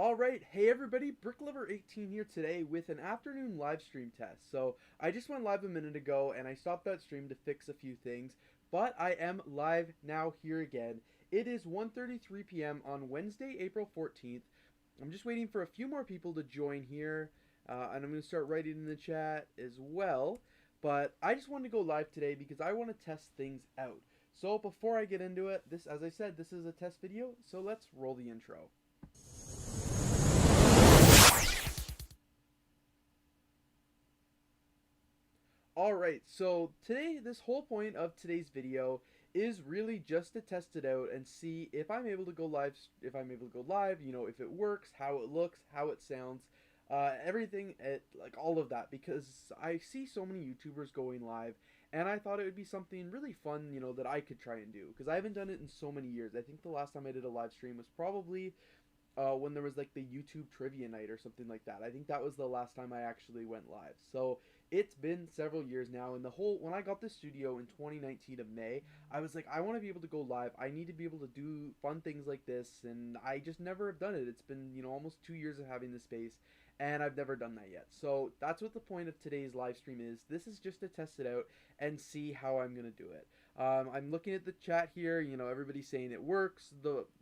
Alright, hey everybody, BRICKLOVER18 here today with an afternoon live stream test. So, I just went live a minute ago and I stopped that stream to fix a few things, but I am live now here again. It is 1:33 p.m. on Wednesday, April 14th. I'm just waiting for a few more people to join here, and I'm going to start writing in the chat as well. But I just wanted to go live today because I want to test things out. So, before I get into it, as I said, this is a test video, so let's roll the intro. Alright, so today, this whole point of today's video is really just to test it out and see if I'm able to go live, you know, if it works, how it looks, how it sounds, everything, like all of that, because I see so many YouTubers going live, and I thought it would be something really fun, you know, that I could try and do, because I haven't done it in so many years. I think the last time I did a live stream was probably when there was like the YouTube trivia night or something like that. I think that was the last time I actually went live. So it's been several years now, and when I got this studio in 2019 of May, I was like, I want to be able to go live. I need to be able to do fun things like this, and I just never have done it. It's been, you know, almost 2 years of having this space, and I've never done that yet. So that's what the point of today's live stream is. This is just to test it out and see how I'm gonna do it. I'm looking at the chat here. You know, everybody's saying it works.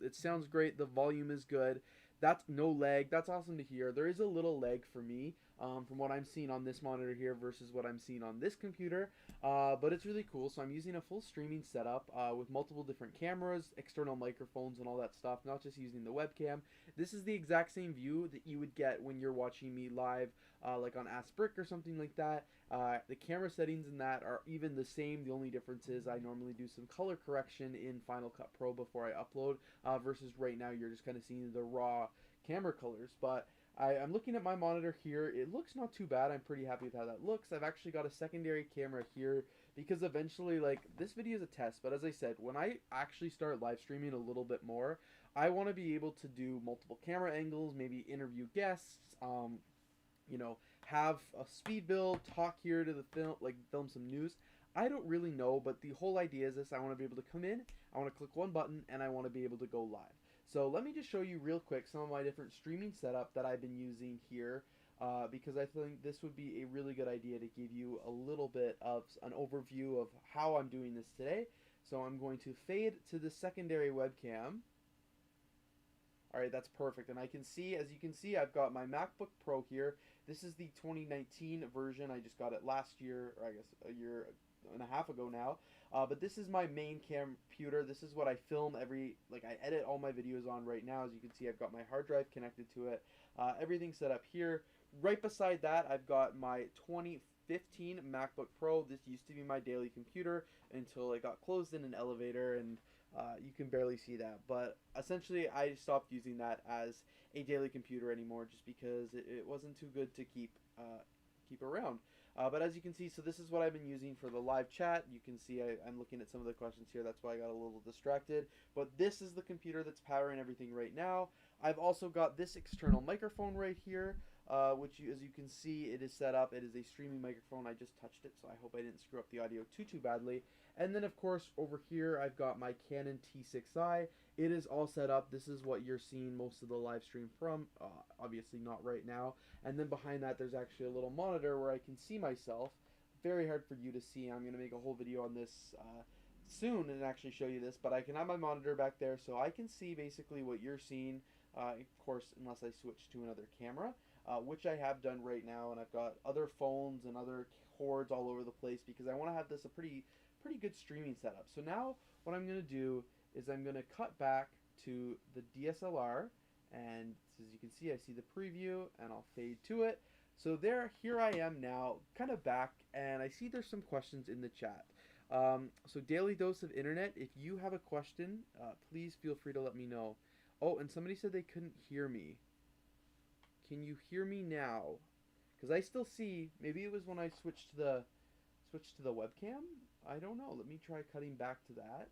It sounds great. The volume is good. That's no lag. That's awesome to hear. There is a little lag for me from what I'm seeing on this monitor here versus what I'm seeing on this computer. But it's really cool. So I'm using a full streaming setup with multiple different cameras, external microphones, and all that stuff. Not just using the webcam. This is the exact same view that you would get when you're watching me live, like on Ask Brick or something like that. The camera settings in that are even the same. The only difference is I normally do some color correction in Final Cut Pro before I upload, versus right now you're just kind of seeing the raw camera colors. But I'm looking at my monitor here. It looks not too bad. I'm pretty happy with how that looks. I've actually got a secondary camera here because eventually, like, this video is a test, but as I said, when I actually start live streaming a little bit more, I want to be able to do multiple camera angles, maybe interview guests, you know, have a speed build, talk here to the film some news. I don't really know, but the whole idea is this: I want to be able to come in, I want to click one button, and I want to be able to go live. So let me just show you real quick some of my different streaming setup that I've been using here, because I think this would be a really good idea to give you a little bit of an overview of how I'm doing this today. So I'm going to fade to the secondary webcam. Alright, that's perfect. And I can see, as you can see, I've got my MacBook Pro here. This is the 2019 version. I just got it last year, or I guess a year and a half ago now. But this is my main computer. This is what I film I edit all my videos on right now. As you can see, I've got my hard drive connected to it. Everything's set up here. Right beside that, I've got my 2015 MacBook Pro. This used to be my daily computer until it got closed in an elevator, and you can barely see that, but essentially I stopped using that as a daily computer anymore just because it wasn't too good to keep around. But as you can see, so this is what I've been using for the live chat. You can see I'm looking at some of the questions here. That's why I got a little distracted. But this is the computer that's powering everything right now. I've also got this external microphone right here, which, as you can see, it is set up. It is a streaming microphone. I just touched it, so I hope I didn't screw up the audio too badly. And then, of course, over here, I've got my Canon T6i. It is all set up. This is what you're seeing most of the live stream from. Obviously not right now. And then behind that, there's actually a little monitor where I can see myself. Very hard for you to see. I'm going to make a whole video on this soon and actually show you this. But I can have my monitor back there so I can see basically what you're seeing. Of course, unless I switch to another camera, which I have done right now. And I've got other phones and other cords all over the place because I want to have this a pretty good streaming setup. So now what I'm going to do is I'm going to cut back to the DSLR, and as you can see, I see the preview, and I'll fade to it. So here I am now, kind of back, and I see there's some questions in the chat. So Daily Dose of Internet, if you have a question, please feel free to let me know. Oh, and somebody said they couldn't hear me. Can you hear me now? Because I still see, maybe it was when I switched to the webcam. I don't know. Let me try cutting back to that.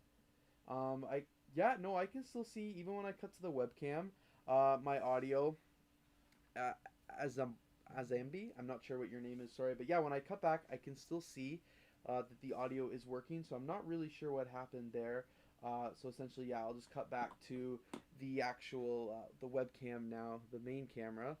I can still see even when I cut to the webcam. My audio, Azambi. I'm not sure what your name is. Sorry, but yeah, when I cut back, I can still see that the audio is working. So I'm not really sure what happened there. So essentially, yeah, I'll just cut back to the actual the webcam now, the main camera.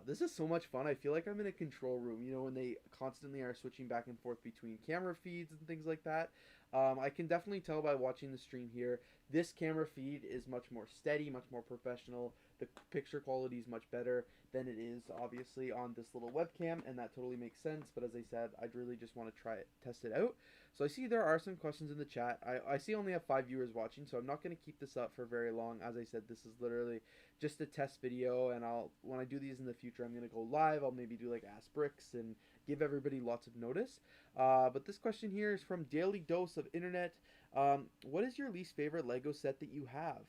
This is so much fun. I feel like I'm in a control room. You know, when they constantly are switching back and forth between camera feeds and things like that. I can definitely tell by watching the stream here. This camera feed is much more steady, much more professional. The picture quality is much better than it is obviously on this little webcam, and that totally makes sense. But as I said, I'd really just want to try it, test it out. So I see there are some questions in the chat. I see I only have 5 viewers watching, so I'm not going to keep this up for very long. As I said, this is literally just a test video, and when I do these in the future, I'm going to go live. I'll maybe do like Ask Bricks and give everybody lots of notice. But this question here is from Daily Dose of Internet. What is your least favorite Lego set that you have?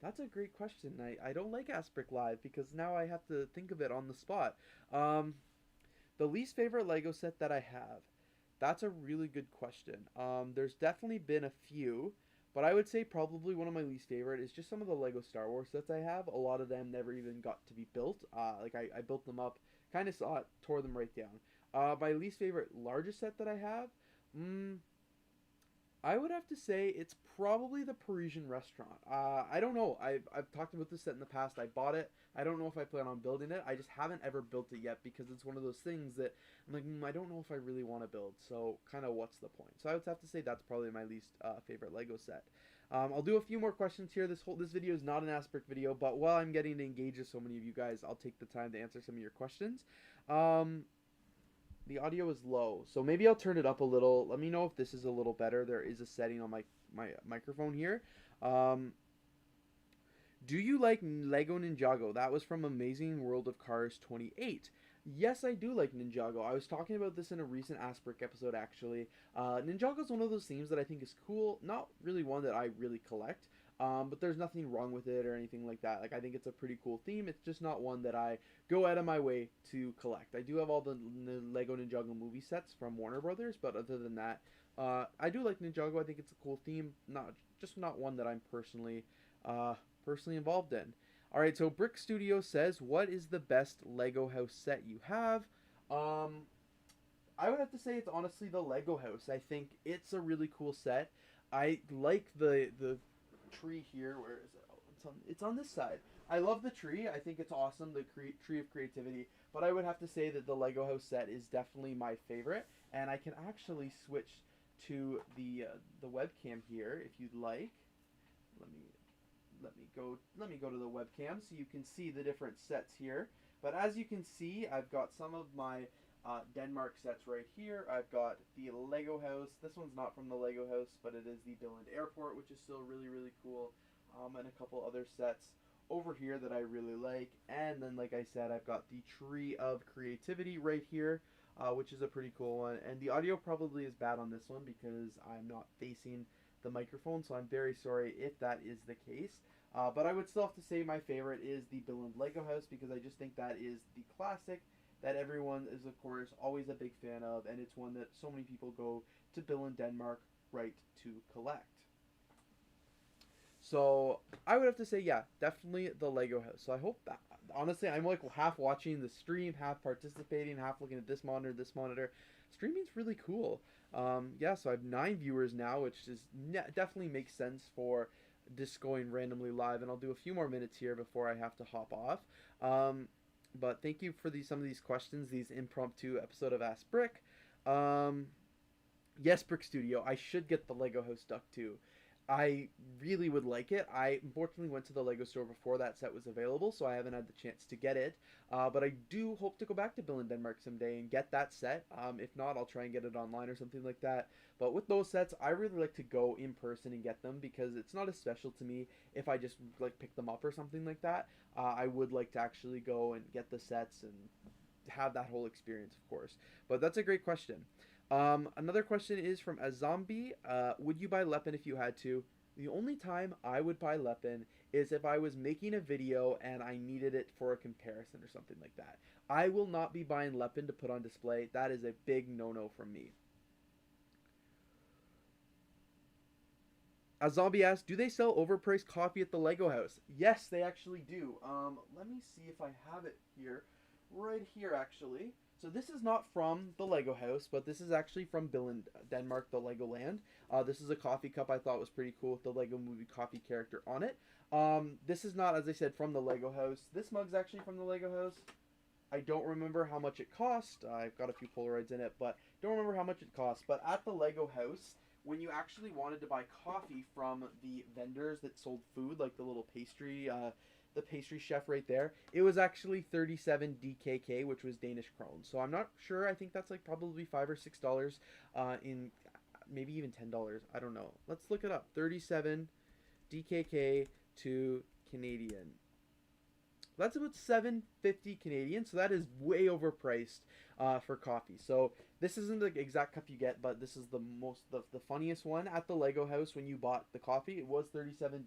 That's a great question. I don't like Ask Brick Live because now I have to think of it on the spot. The least favorite Lego set that I have. That's a really good question. There's definitely been a few, but I would say probably one of my least favorite is just some of the Lego Star Wars sets I have. A lot of them never even got to be built. Like I built them up, kind of saw it, tore them right down. My least favorite largest set that I have, I would have to say it's probably the Parisian restaurant. I don't know. I've talked about this set in the past. I bought it. I don't know if I plan on building it. I just haven't ever built it yet because it's one of those things that I'm like, I don't know if I really want to build. So kind of what's the point? So I would have to say that's probably my least favorite Lego set. I'll do a few more questions here. This video is not an Ask Brick video, but while I'm getting to engage with so many of you guys, I'll take the time to answer some of your questions. The audio is low, so maybe I'll turn it up a little. Let me know if this is a little better. There is a setting on my microphone here. Do you like Lego Ninjago? That was from Amazing World of Cars 28. Yes, I do like Ninjago. I was talking about this in a recent Ask Brick episode, actually. Ninjago is one of those themes that I think is cool. Not really one that I really collect. But there's nothing wrong with it or anything like that. Like, I think it's a pretty cool theme. It's just not one that I go out of my way to collect. I do have all the Lego Ninjago movie sets from Warner Brothers, but other than that, I do like Ninjago. I think it's a cool theme. Not one that I'm personally involved in. All right, so Brick Studio says, what is the best Lego house set you have? I would have to say it's honestly the Lego house. I think it's a really cool set. I like the tree here. Where is it? Oh, it's on this side. I love the tree. I think it's awesome, the tree of creativity. But I would have to say that the Lego house set is definitely my favorite. And I can actually switch to the webcam here if you'd like. Let me go to the webcam so you can see the different sets here. But as you can see, I've got some of my Denmark sets right here. I've got the Lego house. This one's not from the Lego house, but it is the Billund Airport, which is still really, really cool. And a couple other sets over here that I really like. And then, like I said, I've got the Tree of Creativity right here, which is a pretty cool one. And the audio probably is bad on this one because I'm not facing the microphone, so I'm very sorry if that is the case. But I would still have to say my favorite is the Billund Lego house because I just think that is the classic that everyone is, of course, always a big fan of, and it's one that so many people go to Billund, Denmark, right, to collect. So I would have to say, yeah, definitely the Lego house. So I hope that, honestly, I'm like half watching the stream, half participating, half looking at this monitor. Streaming's really cool. Yeah, so I have 9 viewers now, which is definitely makes sense for just going randomly live, and I'll do a few more minutes here before I have to hop off. But thank you for some of these questions, these impromptu episode of Ask Brick. Yes, Brick Studio, I should get the Lego house duck too. I really would like it. I unfortunately went to the Lego store before that set was available, so I haven't had the chance to get it. But I do hope to go back to Billund, Denmark someday and get that set. If not, I'll try and get it online or something like that. But with those sets, I really like to go in person and get them because it's not as special to me if I just like pick them up or something like that. I would like to actually go and get the sets and have that whole experience, of course. But that's a great question. Another question is from a zombie. Would you buy Lepin if you had to? The only time I would buy Lepin is if I was making a video and I needed it for a comparison or something like that. I will not be buying Lepin to put on display. That is a big no-no from me. A zombie asks, do they sell overpriced coffee at the Lego house? Yes, they actually do. Let me see if I have it here. Right here, actually. So this is not from the Lego house, but this is actually from Bill in Denmark, the Legoland. This is a coffee cup I thought was pretty cool with the Lego Movie coffee character on it. This is not, as I said, from the Lego house. This mug's actually from the Lego house. I don't remember how much it cost. I've got a few Polaroids in it, but don't remember how much it cost. But at the Lego house, when you actually wanted to buy coffee from the vendors that sold food, like the pastry chef right there, it was actually 37 DKK, which was Danish krone. So I'm not sure. I think that's like probably $5 or $6 in maybe even $10. I don't know. Let's look it up. 37 DKK to Canadian. That's about 7.50 Canadian, so that is way overpriced for coffee. So this isn't the exact cup you get, but this is the funniest one at the Lego house. When you bought the coffee, it was 37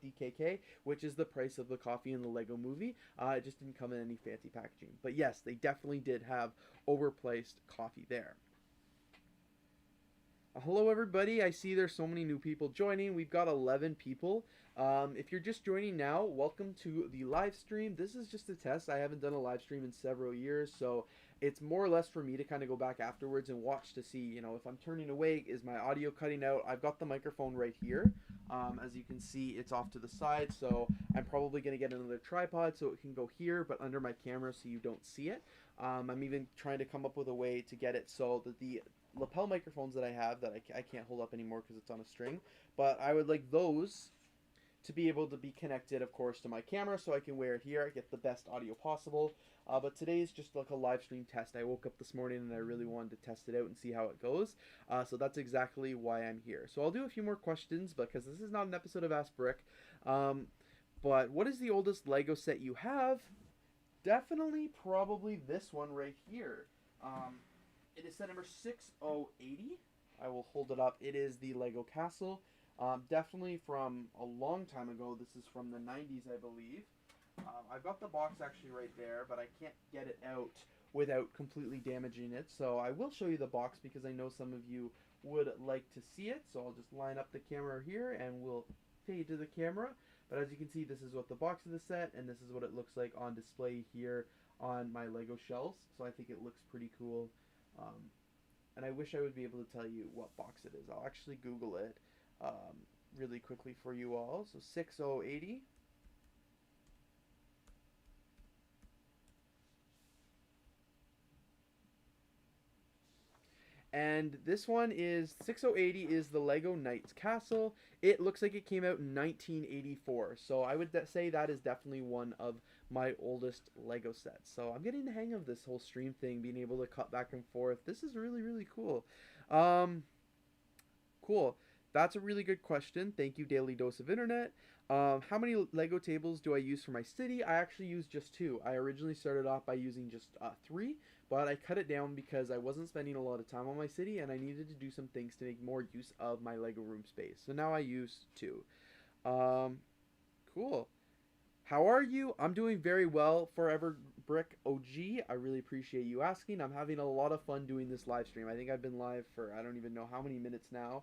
DKK, which is the price of the coffee in the Lego movie. It just didn't come in any fancy packaging. But yes, they definitely did have overpriced coffee there. Hello everybody, I see there's so many new people joining. We've got 11 people. If you're just joining now, welcome to the live stream. This is just a test. I haven't done a live stream in several years, so it's more or less for me to kind of go back afterwards and watch to see, you know, if I'm turning away, is my audio cutting out? I've got the microphone right here. As you can see, it's off to the side, so I'm probably going to get another tripod so it can go here, but under my camera so you don't see it. I'm even trying to come up with a way to get it so that the lapel microphones that I have that I can't hold up anymore because it's on a string, but I would like those to be able to be connected, of course, to my camera so I can wear it here. I get the best audio possible. But today is just like a live stream test. I woke up this morning and I really wanted to test it out and see how it goes. So that's exactly why I'm here. So I'll do a few more questions because this is not an episode of Ask Brick. But what is the oldest Lego set you have? Definitely probably this one right here. It is set number 6080. I will hold it up. It is the Lego Castle. Definitely from a long time ago. This is from the 90s, I believe. I've got the box actually right there, but I can't get it out without completely damaging it. So I will show you the box because I know some of you would like to see it. So I'll just line up the camera here and we'll fade to the camera. But as you can see, this is what the box of the set, and this is what it looks like on display here on my Lego shelves. So I think it looks pretty cool. And I wish I would be able to tell you what box it is. I'll actually Google it really quickly for you all. So 6080. And this one is 6080 is the Lego Knights Castle. It looks like it came out in 1984. So I would say that is definitely one of my oldest Lego sets. So I'm getting the hang of this whole stream thing, being able to cut back and forth. This is really, really cool. Cool. That's a really good question. Thank you, Daily Dose of Internet. How many Lego tables do I use for my city? I actually use just 2. I originally started off by using just 3, but I cut it down because I wasn't spending a lot of time on my city and I needed to do some things to make more use of my Lego room space. So now I use 2. Cool. How are you? I'm doing very well, Forever Brick OG. I really appreciate you asking. I'm having a lot of fun doing this live stream. I think I've been live for I don't even know how many minutes now.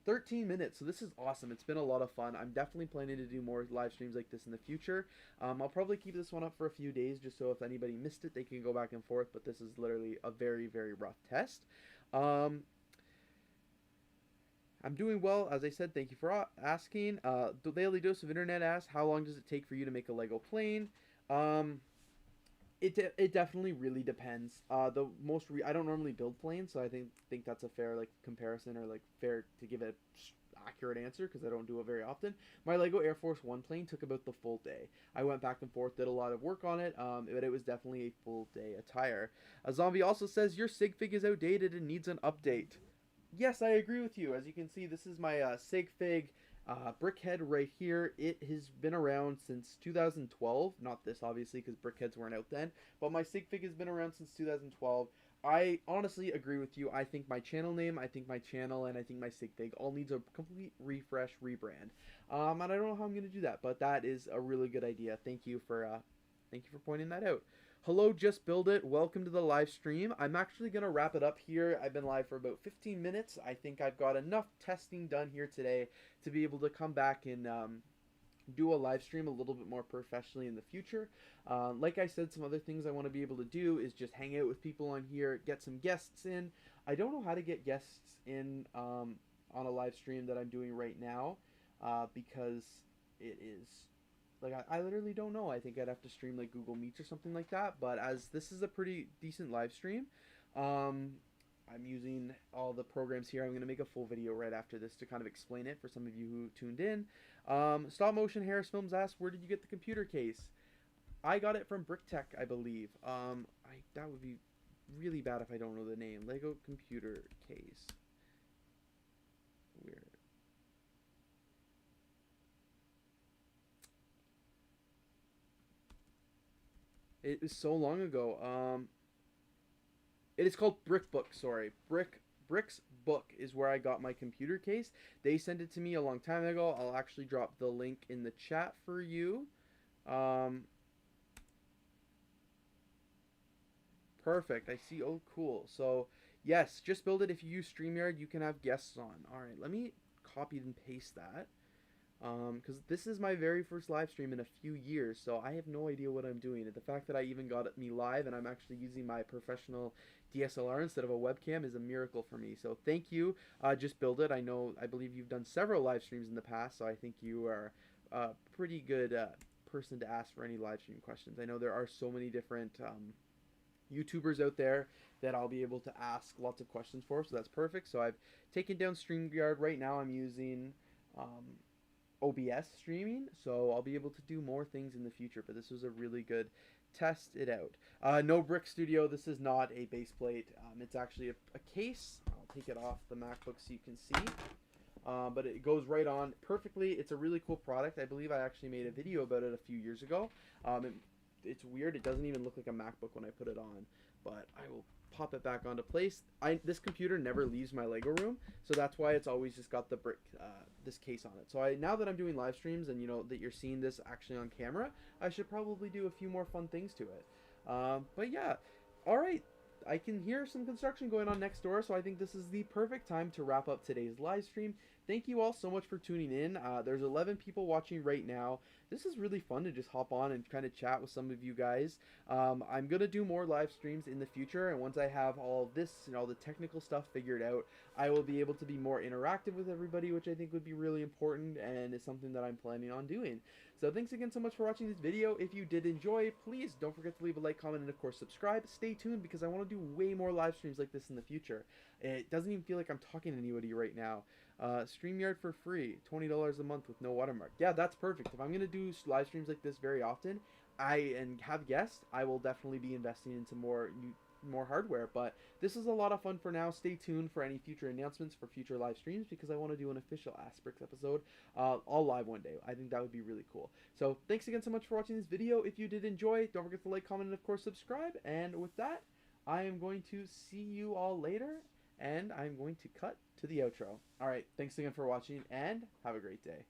13 minutes, so this is awesome. It's been a lot of fun. I'm definitely planning to do more live streams like this in the future. I'll probably keep this one up for a few days just so if anybody missed it, they can go back and forth, but this is literally a very, very rough test. I'm doing well, as I said. Thank you for asking. The Daily Dose of Internet asks, how long does it take for you to make a Lego plane? It definitely really depends. I don't normally build planes, so I think that's a fair like comparison or like fair to give an accurate answer because I don't do it very often. My Lego Air Force One plane took about the full day. I went back and forth, did a lot of work on it, but it was definitely a full day attire. A zombie also says your sig fig is outdated and needs an update. Yes, I agree with you. As you can see, this is my sig fig. Brickhead right here. It has been around since 2012. Not this, obviously, because Brickheads weren't out then. But my sig fig has been around since 2012. I honestly agree with you. I think my channel name, I think my channel, and I think my sig fig all needs a complete refresh, rebrand. And I don't know how I'm going to do that, but that is a really good idea. Thank you for pointing that out. Hello, Just Build It. Welcome to the live stream. I'm actually going to wrap it up here. I've been live for about 15 minutes. I think I've got enough testing done here today to be able to come back and do a live stream a little bit more professionally in the future. Like I said, some other things I want to be able to do is just hang out with people on here, get some guests in. I don't know how to get guests in on a live stream that I'm doing right now because it is like I literally don't know. I think I'd have to stream like Google Meets or something like that. But as this is a pretty decent live stream, um, I'm using all the programs here. I'm going to make a full video right after this to kind of explain it for some of you who tuned in. Stop Motion Harris Films asked, where did you get the computer case? I got it from Brick Tech, I believe. That would be really bad if I don't know the name. Lego computer case. Weird. It was so long ago. It is called Brick Book. Sorry, Brick's Book is where I got my computer case. They sent it to me a long time ago. I'll actually drop the link in the chat for you. Perfect. I see. Oh, cool. So yes, just build it. If you use StreamYard, you can have guests on. All right, let me copy and paste that. Because this is my very first live stream in a few years, so I have no idea what I'm doing. And the fact that I even got me live and I'm actually using my professional DSLR instead of a webcam is a miracle for me. So thank you. Just build it. I believe you've done several live streams in the past, so I think you are a pretty good person to ask for any live stream questions. I know there are so many different YouTubers out there that I'll be able to ask lots of questions for, so that's perfect. So I've taken down StreamYard. Right now I'm using OBS streaming, so I'll be able to do more things in the future, but this was a really good test it out. No Brick Studio, this is not a base plate. It's actually a case. I'll take it off the MacBook so you can see. But it goes right on perfectly. It's a really cool product. I believe I actually made a video about it a few years ago. It's weird. It doesn't even look like a MacBook when I put it on, but I will pop it back onto place. This computer never leaves my Lego room, so that's why it's always just got the brick this case on it. So now that I'm doing live streams and you know that you're seeing this actually on camera, I should probably do a few more fun things to it. But yeah, all right. I can hear some construction going on next door, so I think this is the perfect time to wrap up today's live stream. Thank you all so much for tuning in. There's 11 people watching right now. This is really fun to just hop on and kind of chat with some of you guys. I'm going to do more live streams in the future, and once I have all this and all the technical stuff figured out, I will be able to be more interactive with everybody, which I think would be really important and is something that I'm planning on doing. So thanks again so much for watching this video. If you did enjoy, please don't forget to leave a like, comment, and of course subscribe. Stay tuned because I want to do way more live streams like this in the future. It doesn't even feel like I'm talking to anybody right now. StreamYard for free, $20 a month with no watermark. Yeah, that's perfect. If I'm going to do live streams like this very often, and have guests, I will definitely be investing into more hardware. But this is a lot of fun for now. Stay tuned for any future announcements for future live streams because I want to do an official Asperix episode all live one day. I think that would be really cool. So thanks again so much for watching this video. If you did enjoy, don't forget to like, comment, and of course subscribe. And with that, I am going to see you all later, and I'm going to cut to the outro. All right, thanks again for watching, and have a great day.